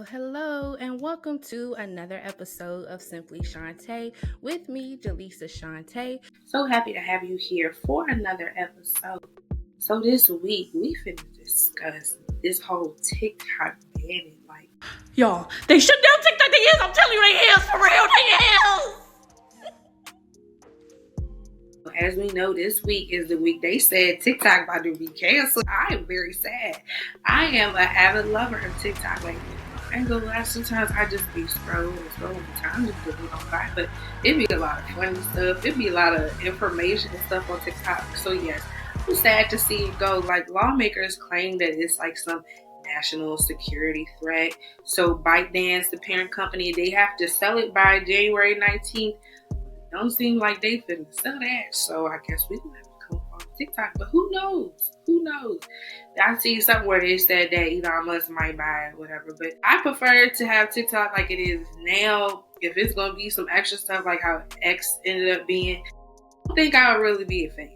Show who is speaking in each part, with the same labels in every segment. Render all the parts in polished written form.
Speaker 1: Hello, and welcome to another episode of Simply Shantae with me, Jaleesa Shantae. So happy to have you here for another episode. So this week, we finna discuss this whole TikTok banning.
Speaker 2: Y'all, they shut down TikTok. They is. I'm telling you, they is. For real, they is.
Speaker 1: As we know, this week is the week they said TikTok about to be canceled. I am very sad. I am an avid lover of TikTok. I ain't gonna lie, sometimes I just be scrolling time just doing on by, but it be a lot of funny stuff. It be a lot of information and stuff on TikTok. So yes, I'm sad to see it go. Lawmakers claim that it's some national security threat. So ByteDance, the parent company, they have to sell it by January 19th. Don't seem like they finna sell that. So I guess we gonna have to come on TikTok. But who knows? I see somewhere they said that Elon Musk might buy it, whatever. But I prefer to have TikTok like it is now. If it's gonna be some extra stuff like how X ended up being, I don't think I would really be a fan.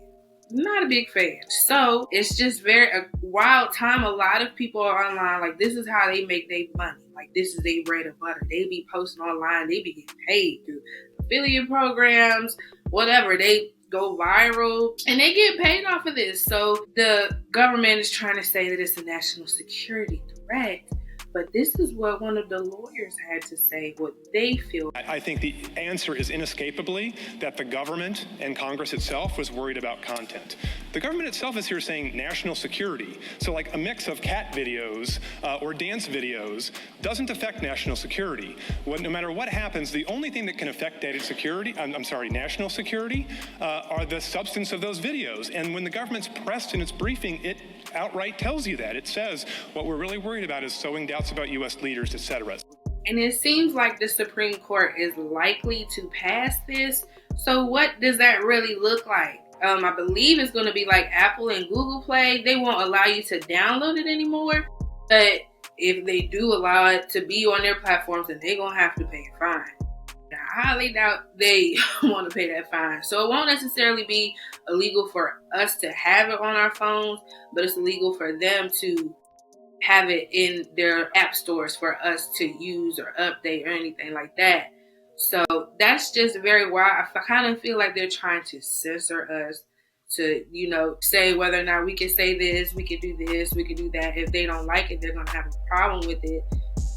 Speaker 1: Not a big fan. So it's just a wild time. A lot of people are online. This is how they make their money. This is their bread and butter. They be posting online. They be getting paid through affiliate programs, whatever. They go viral and they get paid off of this. So the government is trying to say that it's a national security threat. But this is what one of the lawyers had to say, what they feel.
Speaker 3: I think the answer is inescapably that the government and Congress itself was worried about content. The government itself is here saying national security. So a mix of cat videos or dance videos doesn't affect national security. No matter what happens, the only thing that can affect national security are the substance of those videos. And when the government's pressed in its briefing, it outright tells you that. It says what we're really worried about is sowing doubts about U.S. leaders, etc.
Speaker 1: And it seems like the Supreme Court is likely to pass this. So what does that really look like? I believe it's going to be like Apple and Google Play. They won't allow you to download it anymore. But if they do allow it to be on their platforms, then they're going to have to pay a fine. I highly doubt they want to pay that fine. So it won't necessarily be illegal for us to have it on our phones, but it's illegal for them to have it in their app stores for us to use or update or anything like that. So that's just very wild. I kind of feel like they're trying to censor us to, say whether or not we can say this, we can do this, we can do that. If they don't like it, they're going to have a problem with it.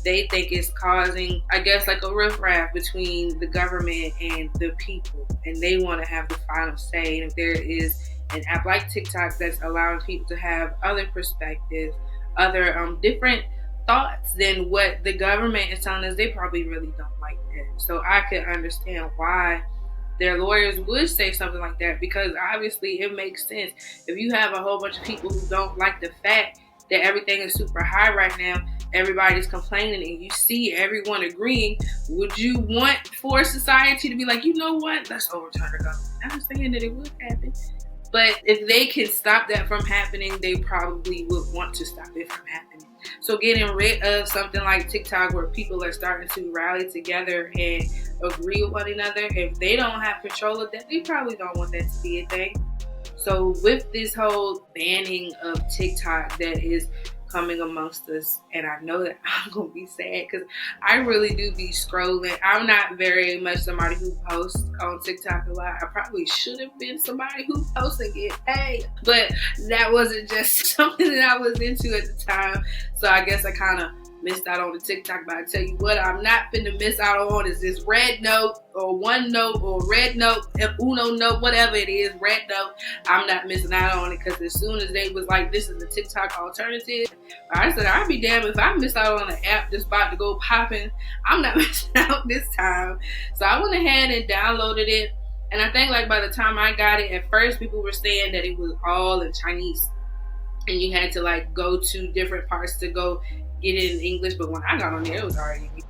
Speaker 1: They think it's causing, I guess, a riffraff between the government and the people. And they want to have the final say. And if there is an app like TikTok that's allowing people to have other perspectives, other different thoughts than what the government is telling us, they probably really don't like that. So I could understand why their lawyers would say something like that, because obviously it makes sense. If you have a whole bunch of people who don't like the fact that everything is super high right now, everybody's complaining, and you see everyone agreeing, would you want for society to be like, you know what, let's overturn the government? I'm saying that it would happen. But if they can stop that from happening, they probably would want to stop it from happening. So getting rid of something like TikTok, where people are starting to rally together and agree with one another, if they don't have control of that, they probably don't want that to be a thing. So with this whole banning of TikTok that is coming amongst us, and I know that I'm going to be sad because I really do be scrolling. I'm not very much somebody who posts on TikTok a lot. I probably should have been somebody who posts and get paid, but that wasn't just something that I was into at the time. So I guess I kind of missed out on the TikTok, but I tell you what, I'm not finna miss out on is this Red Note or OneNote or Red Note, Uno Note, whatever it is, Red Note. I'm not missing out on it, because as soon as they was like, this is the TikTok alternative, I said, I'd be damned if I miss out on an app that's about to go popping. I'm not missing out this time. So I went ahead and downloaded it, and I think by the time I got it, at first people were saying that it was all in Chinese, and you had to go to different parts to go get it in English. But when I got on there, it was already English.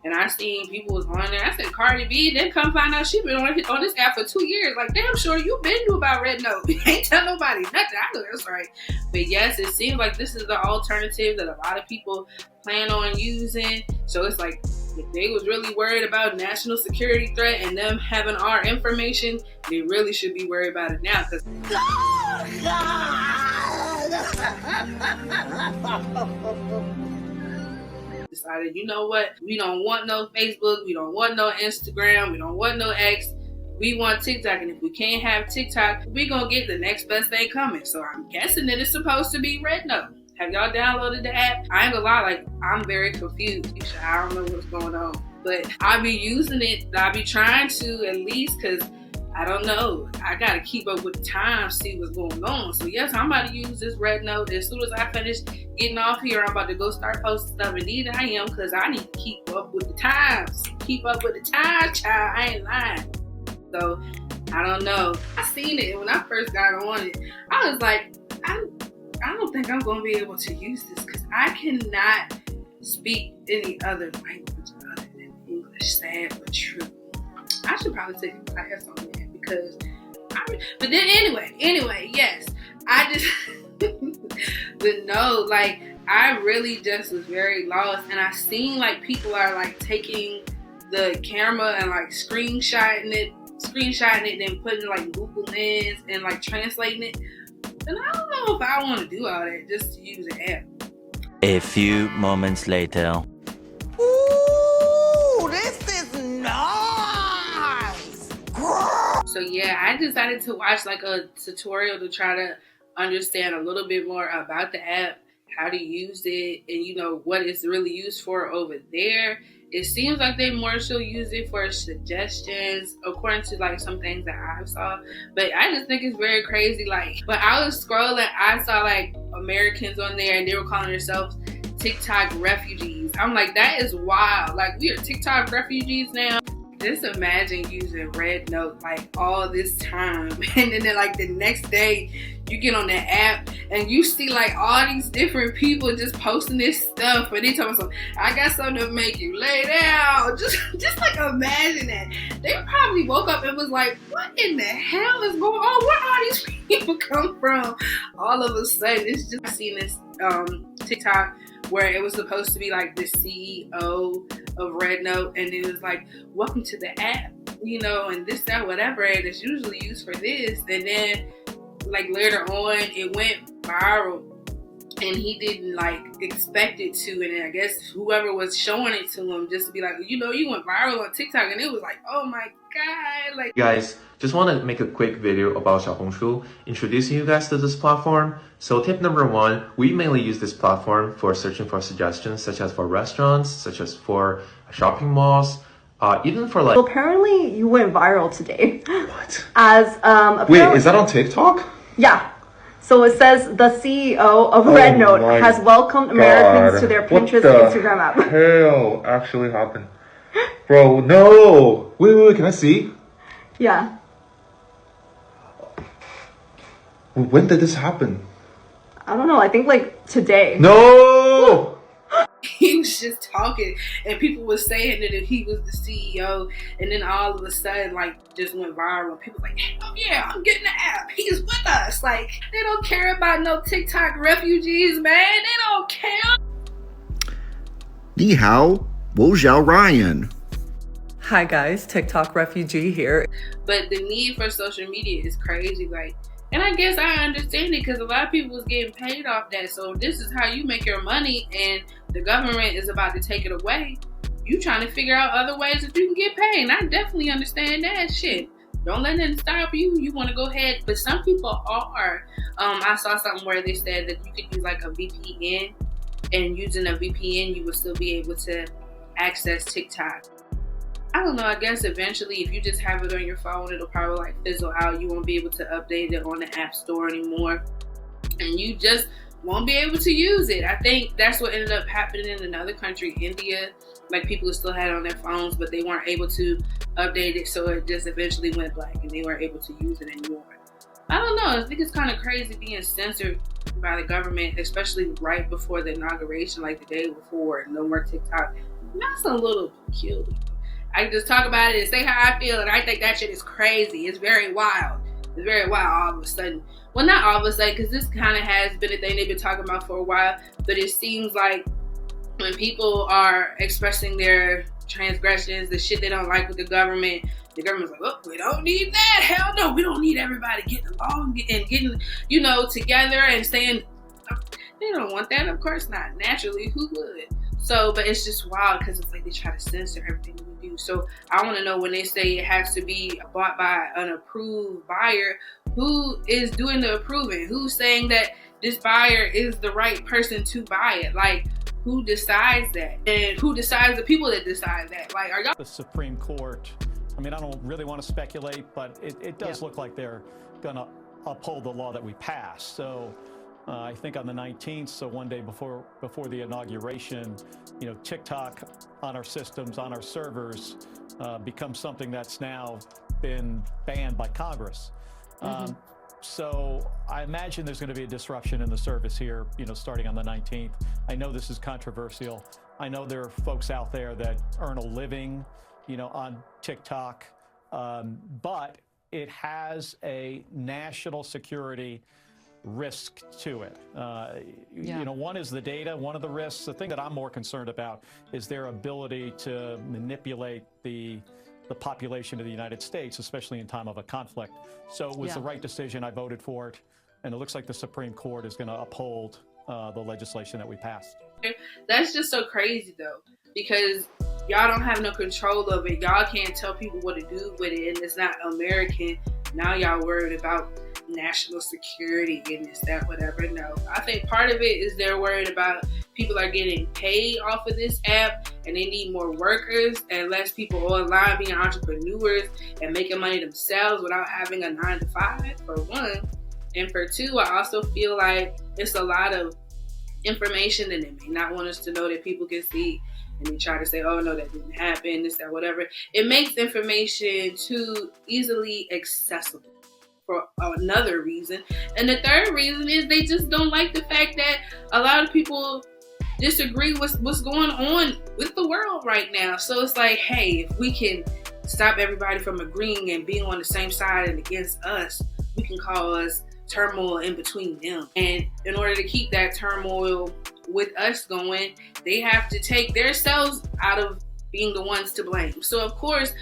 Speaker 1: And I seen people was on there. I said, Cardi B, then come find out she been on this app for 2 years. Damn sure you been knew about Red Note. You ain't tell nobody nothing. I know that's right. But yes, it seems like this is the alternative that a lot of people plan on using. So it's if they was really worried about national security threat and them having our information, they really should be worried about it now. decided, you know what? We don't want no Facebook. We don't want no Instagram. We don't want no X. We want TikTok. And if we can't have TikTok, we're going to get the next best thing coming. So I'm guessing that it's supposed to be Red Note. Have y'all downloaded the app? I ain't gonna lie, like, I'm very confused. I don't know what's going on. But I'll be using it. I'll be trying to at least, because I don't know. I got to keep up with the times, see what's going on. So yes, I'm about to use this Red Note. As soon as I finish getting off here, I'm about to go start posting stuff. Indeed I am, because I need to keep up with the times. Keep up with the times, child. I ain't lying. So, I don't know. I seen it when I first got on it. I was like, I don't think I'm going to be able to use this because I cannot speak any other language other than English. Sad but true. I should probably take a class on that because but then anyway, yes. I just, but no, like, I really just was very lost. And I seen, like, people are, like, taking the camera and, like, screenshotting it, and putting, like, Google Lens and, like, translating it. And I don't know if I want to do all that just to use an app.
Speaker 4: A few moments later.
Speaker 2: Ooh, this is nice.
Speaker 1: So yeah, I decided to watch like a tutorial to try to understand a little bit more about the app, how to use it, and you know what it's really used for over there. It seems like they more so use it for suggestions, according to like some things that I saw. But I just think it's very crazy. Like, when I was scrolling, I saw like Americans on there and they were calling themselves TikTok refugees. I'm like, that is wild. Like, we are TikTok refugees now. Just imagine using Red Note like all this time, and then like the next day you get on that app and you see like all these different people just posting this stuff, and they talking about I got something to make you lay down. Just like imagine that. They probably woke up and was like, what in the hell is going on? Where all these people come from? All of a sudden, it's just, I seen this TikTok where it was supposed to be like the CEO of Red Note, and it was like, welcome to the app, you know, and this, that, whatever, and it's usually used for this. And then like later on it went viral, and he didn't like expect it to, and I guess whoever was showing it to him just to be like, you know, you went viral on TikTok, and it was like, oh my god. Like,
Speaker 5: guys, just want to make a quick video about Xiaohongshu, introducing you guys to this platform. So tip number one, we mainly use this platform for searching for suggestions, such as for restaurants, such as for shopping malls, even for like...
Speaker 6: Well, apparently you went viral today.
Speaker 5: What?
Speaker 6: As
Speaker 5: Wait, is that on TikTok?
Speaker 6: Yeah. So it says the CEO of Red Note has welcomed Americans to their Pinterest and Instagram app.
Speaker 5: What the hell actually happened? Bro, no! Wait, can I see?
Speaker 6: Yeah.
Speaker 5: When did this happen?
Speaker 6: I don't know, I think like today.
Speaker 5: No!
Speaker 1: He was just talking, and people were saying that he was the CEO, and then all of a sudden, like, just went viral. And people were like, oh yeah, I'm getting the app. He's with us. Like, they don't care about no TikTok refugees, man. They don't care.
Speaker 7: Ni hao, wo zhao Ryan.
Speaker 2: Hi guys, TikTok refugee here.
Speaker 1: But the need for social media is crazy. Like, and I guess I understand it because a lot of people was getting paid off that. So if this is how you make your money and the government is about to take it away, you trying to figure out other ways that you can get paid. And I definitely understand that shit. Don't let nothing stop you. You want to go ahead. But some people are. I saw something where they said that you could use like a VPN, and using a VPN, you would still be able to access TikTok. I don't know, I guess eventually if you just have it on your phone, it'll probably like fizzle out. You won't be able to update it on the App Store anymore. And you just won't be able to use it. I think that's what ended up happening in another country, India. Like, people still had it on their phones, but they weren't able to update it, so it just eventually went black and they weren't able to use it anymore. I don't know, I think it's kind of crazy being censored by the government, especially right before the inauguration, like the day before, no more TikTok. That's a little peculiar. I can just talk about it and say how I feel, and I think that shit is crazy. It's very wild. It's very wild all of a sudden. Well, not all of a sudden, because this kind of has been a thing they've been talking about for a while, but it seems like when people are expressing their transgressions, the shit they don't like with the government's like, oh, we don't need that. Hell no, we don't need everybody getting along and getting, you know, together and saying, they don't want that. Of course not. Naturally, who would? So, but it's just wild because it's like they try to censor everything we do. So I want to know, when they say it has to be bought by an approved buyer, who is doing the approving? Who's saying that this buyer is the right person to buy it? Like, who decides that? And who decides the people that decide that? Like, are y'all?
Speaker 8: The Supreme Court, I mean, I don't really want to speculate, but it does look like they're going to uphold the law that we passed. So I think on the 19th, so one day before the inauguration, you know, TikTok on our systems, on our servers, becomes something that's now been banned by Congress. So I imagine there's going to be a disruption in the service here, you know, starting on the 19th. I know this is controversial. I know there are folks out there that earn a living, you know, on TikTok, but it has a national security risk to it. You know, one is the data, one of the risks. The thing that I'm more concerned about is their ability to manipulate the population of the United States, especially in time of a conflict. So it was the right decision. I voted for it. And it looks like the Supreme Court is going to uphold the legislation that we passed.
Speaker 1: That's just so crazy, though, because y'all don't have no control of it. Y'all can't tell people what to do with it, and it's not American. Now y'all worried about national security and this, that, whatever. No, I think part of it is they're worried about people are getting paid off of this app, and they need more workers and less people online being entrepreneurs and making money themselves without having a 9-to-5, for one. And for two, I also feel like it's a lot of information that they may not want us to know that people can see, and they try to say, oh no, that didn't happen, this, that, whatever. It makes information too easily accessible, for another reason. And the third reason is they just don't like the fact that a lot of people disagree with what's going on with the world right now. So it's like, hey, if we can stop everybody from agreeing and being on the same side and against us, we can cause turmoil in between them. And in order to keep that turmoil with us going, they have to take themselves out of being the ones to blame. So of course,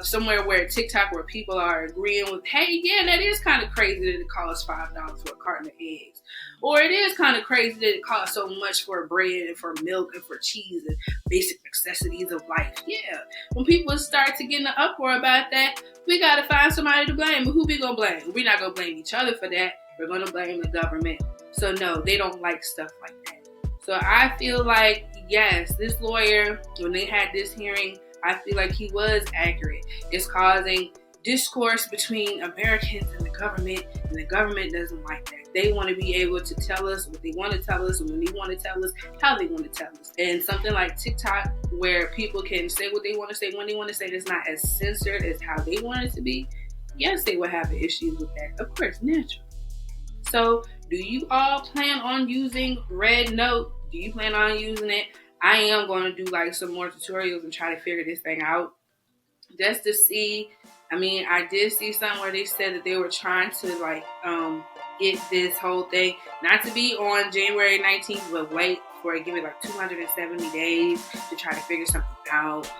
Speaker 1: somewhere where TikTok, where people are agreeing with, hey, yeah, that is kind of crazy that it costs $5 for a carton of eggs. Or it is kind of crazy that it costs so much for bread and for milk and for cheese and basic necessities of life. Yeah, when people start to get in an uproar about that, we got to find somebody to blame. But who we going to blame? We're not going to blame each other for that. We're going to blame the government. So no, they don't like stuff like that. So I feel like, yes, this lawyer, when they had this hearing, I feel like he was accurate. It's causing discourse between Americans and the government doesn't like that. They want to be able to tell us what they want to tell us, and when they want to tell us, how they want to tell us. And something like TikTok, where people can say what they want to say, when they want to say, it's not as censored as how they want it to be, yes, they will have issues with that. Of course, natural. So, do you all plan on using Red Note? Do you plan on using it? I am going to do like some more tutorials and try to figure this thing out, just to see. I mean, I did see somewhere they said that they were trying to like get this whole thing not to be on January 19th, but wait for it, give it like 270 days to try to figure something out.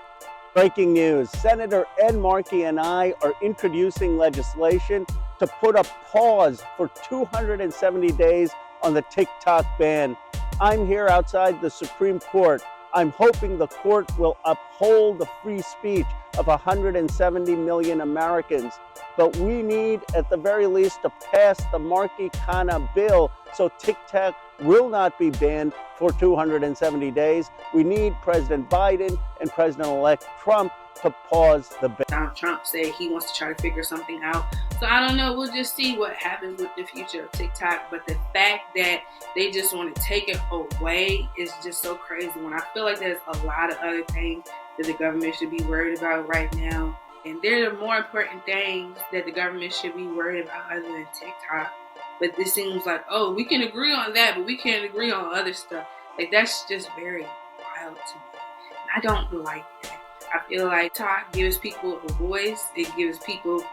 Speaker 9: Breaking news. Senator Ed Markey and I are introducing legislation to put a pause for 270 days on the TikTok ban. I'm here outside the Supreme Court. I'm hoping the court will uphold the free speech of 170 million Americans. But we need, at the very least, to pass the Markey-Khanna bill so TikTok will not be banned for 270 days. We need President Biden and President-elect Trump to pause the ban.
Speaker 1: Donald Trump said he wants to try to figure something out. So I don't know. We'll just see what happens with the future of TikTok. But the fact that they just want to take it away is just so crazy, when I feel like there's a lot of other things that the government should be worried about right now. And there are more important things that the government should be worried about other than TikTok. But this seems like, oh, we can agree on that, but we can't agree on other stuff. Like, that's just very wild to me. And I don't like that. I feel like TikTok gives people a voice. It gives people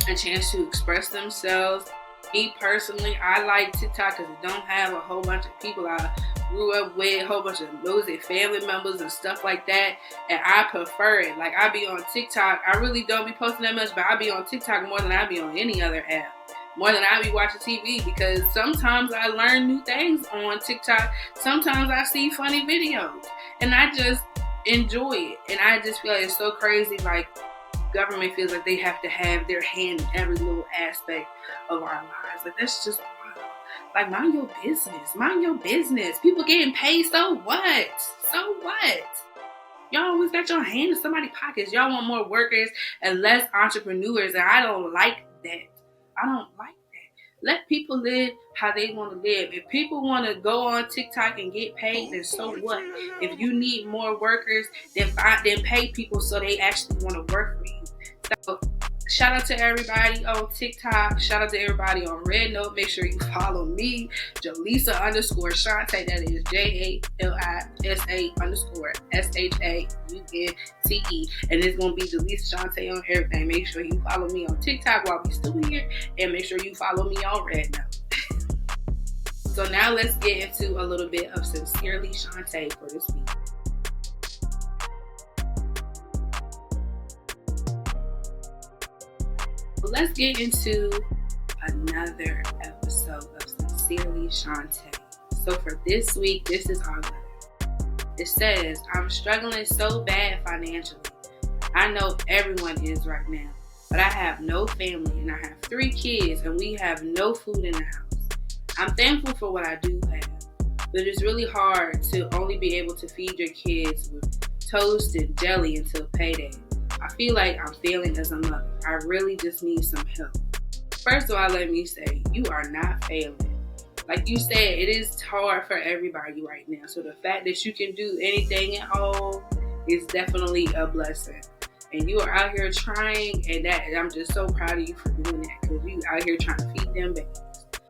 Speaker 1: a chance to express themselves. Me personally, I like TikTok because it don't have a whole bunch of people I grew up with, a whole bunch of nosy family members and stuff like that, and I prefer it. Like, I be on TikTok, I really don't be posting that much, but I be on TikTok more than I be on any other app. more than I be watching TV, because sometimes I learn new things on TikTok. Sometimes I see funny videos and I just enjoy it. And I just feel like it's so crazy. Like, government feels like they have to have their hand in every little aspect of our lives. Like, that's just wild. Like, mind your business. Mind your business. People getting paid, so what? So what? Y'all always got your hand in somebody's pockets. Y'all want more workers and less entrepreneurs, and I don't like that. I don't like that. Let people live how they want to live. If people want to go on TikTok and get paid, then so what? If you need more workers, then pay people so they actually want to work for you. So, shout out to everybody on TikTok. Shout out to everybody on Red Note. Make sure you follow me, Jalisa_Shante. That is JALISA_SHAUNTE. And it's going to be Jalisa Shante on everything. Make sure you follow me on TikTok while we still here. And make sure you follow me on Red Note. So now let's get into a little bit of Sincerely Shante for this week. Let's get into another episode of Sincerely Shante. So for this week, this is our letter. It says, I'm struggling so bad financially. I know everyone is right now, but I have no family and I have 3 kids and we have no food in the house. I'm thankful for what I do have, but it's really hard to only be able to feed your kids with toast and jelly until payday. I feel like I'm failing as a mother. I really just need some help. First of all, let me say, you are not failing. Like you said, it is hard for everybody right now. So the fact that you can do anything at all is definitely a blessing. And you are out here trying, and I'm just so proud of you for doing that, because you out here trying to feed them babies.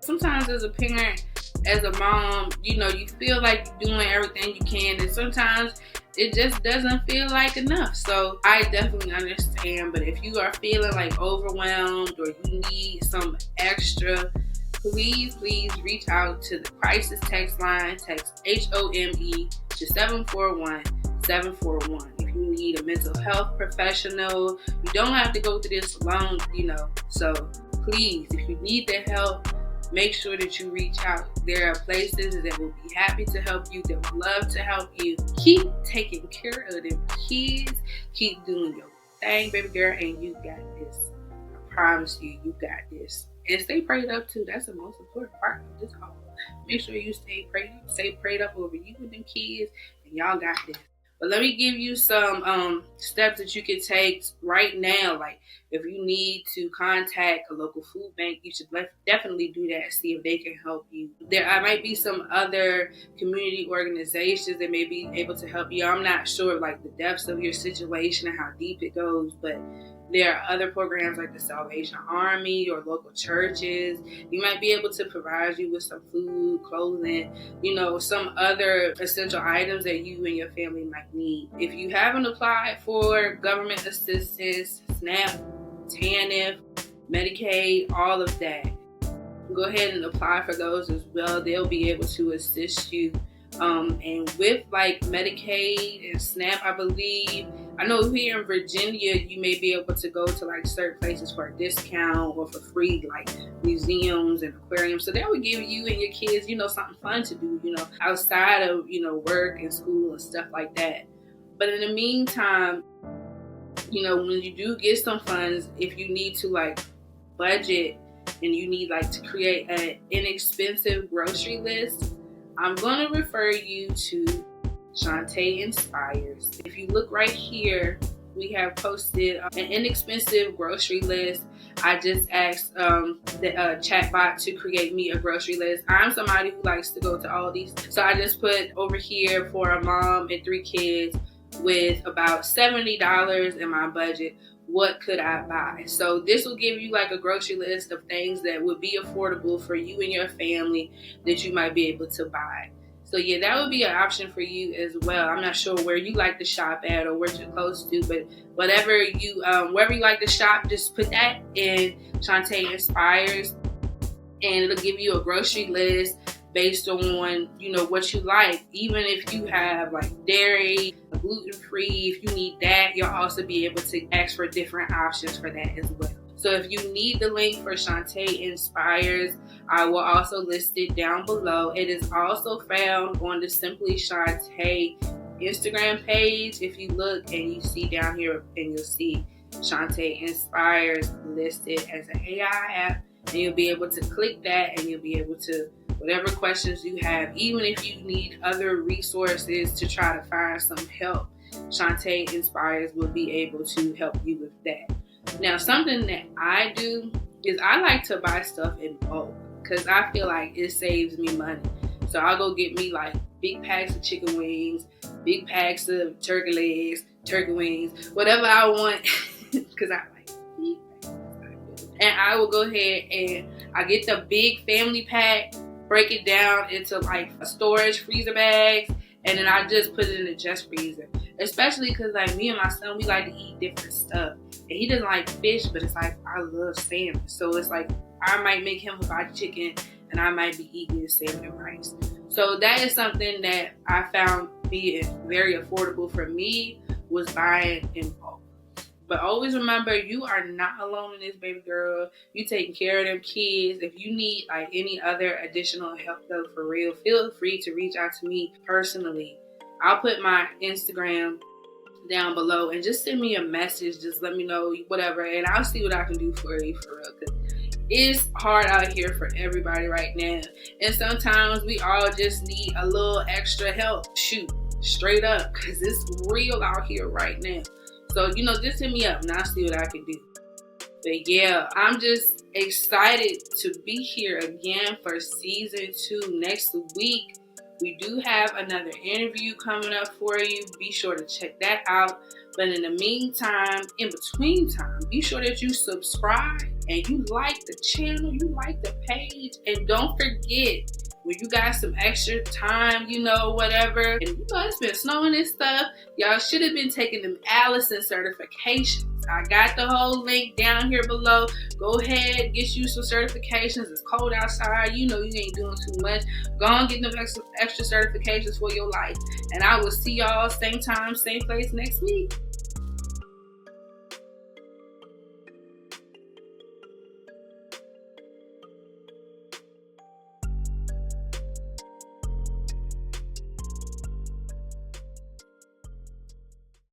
Speaker 1: Sometimes as a parent, as a mom, you feel like you're doing everything you can, and sometimes it just doesn't feel like enough. So I definitely understand, but if you are feeling like overwhelmed or you need some extra, please reach out to the crisis text line. Text HOME to 741-741. If you need a mental health professional, you don't have to go through this alone, So please, if you need the help, make sure that you reach out. There are places that will be happy to help you, that would love to help you. Keep taking care of them kids. Keep doing your thing, baby girl, and you got this. I promise you, you got this. And stay prayed up too. That's the most important part of this whole. Make sure you stay prayed up over you and them kids, and y'all got this. But let me give you some steps that you can take right now. Like, if you need to contact a local food bank, you should definitely do that. See if they can help you. There might be some other community organizations that may be able to help you. I'm not sure like the depths of your situation and how deep it goes, but there are other programs like the Salvation Army or local churches. You might be able to provide you with some food, clothing, some other essential items that you and your family might need. If you haven't applied for government assistance, SNAP, TANF, Medicaid, all of that, go ahead and apply for those as well. They'll be able to assist you. And with like Medicaid and SNAP, I know here in Virginia, you may be able to go to like certain places for a discount or for free, like museums and aquariums. So that would give you and your kids, something fun to do, outside of, work and school and stuff like that. But in the meantime, when you do get some funds, if you need to like budget and you need like to create an inexpensive grocery list, I'm going to refer you to Shante Inspires. If you look right here, we have posted an inexpensive grocery list. I just asked the chatbot to create me a grocery list. I'm somebody who likes to go to Aldi's. So I just put over here for a mom and 3 kids with about $70 in my budget. What could I buy? So this will give you like a grocery list of things that would be affordable for you and your family that you might be able to buy. So yeah, that would be an option for you as well. I'm not sure where you like to shop at or what you're close to, but wherever you like to shop, just put that in Shante Inspires, and it'll give you a grocery list based on, what you like. Even if you have like dairy, gluten-free, if you need that, you'll also be able to ask for different options for that as well. So if you need the link for Shantae Inspires, I will also list it down below. It is also found on the Simply Shantae Instagram page. If you look and you see down here, and you'll see Shantae Inspires listed as an AI app, and you'll be able to click that, and you'll be able to, whatever questions you have, even if you need other resources to try to find some help, Shantae Inspires will be able to help you with that. Now, something that I do is I like to buy stuff in bulk because I feel like it saves me money. So I'll go get me like big packs of chicken wings, big packs of turkey legs, turkey wings, whatever I want, because I like big packs. And I will go ahead and I get the big family pack, break it down into like storage freezer bags, and then I just put it in the just freezer. Especially because like me and my son, we like to eat different stuff. And he doesn't like fish, but it's like, I love salmon. So it's like, I might make him a fried chicken and I might be eating salmon and rice. So that is something that I found being very affordable for me, was buying in bulk. But always remember, you are not alone in this, baby girl. You taking care of them kids. If you need like any other additional help though, for real, feel free to reach out to me personally. I'll put my Instagram down below and just send me a message. Just let me know whatever, and I'll see what I can do for you, for real. Cause it's hard out here for everybody right now, and sometimes we all just need a little extra help. Shoot, straight up, cause it's real out here right now. So just hit me up and I'll see what I can do. But yeah, I'm just excited to be here again for season 2 next week. We do have another interview coming up for you. Be sure to check that out. But in the meantime, in between time, be sure that you subscribe and you like the channel, you like the page. And don't forget, when you got some extra time, whatever, and it's been snowing and stuff, y'all should have been taking them Allison certifications. I got the whole link down here below. Go ahead, get you some certifications. It's cold outside. You ain't doing too much. Go and get them extra certifications for your life. And I will see y'all same time, same place next week.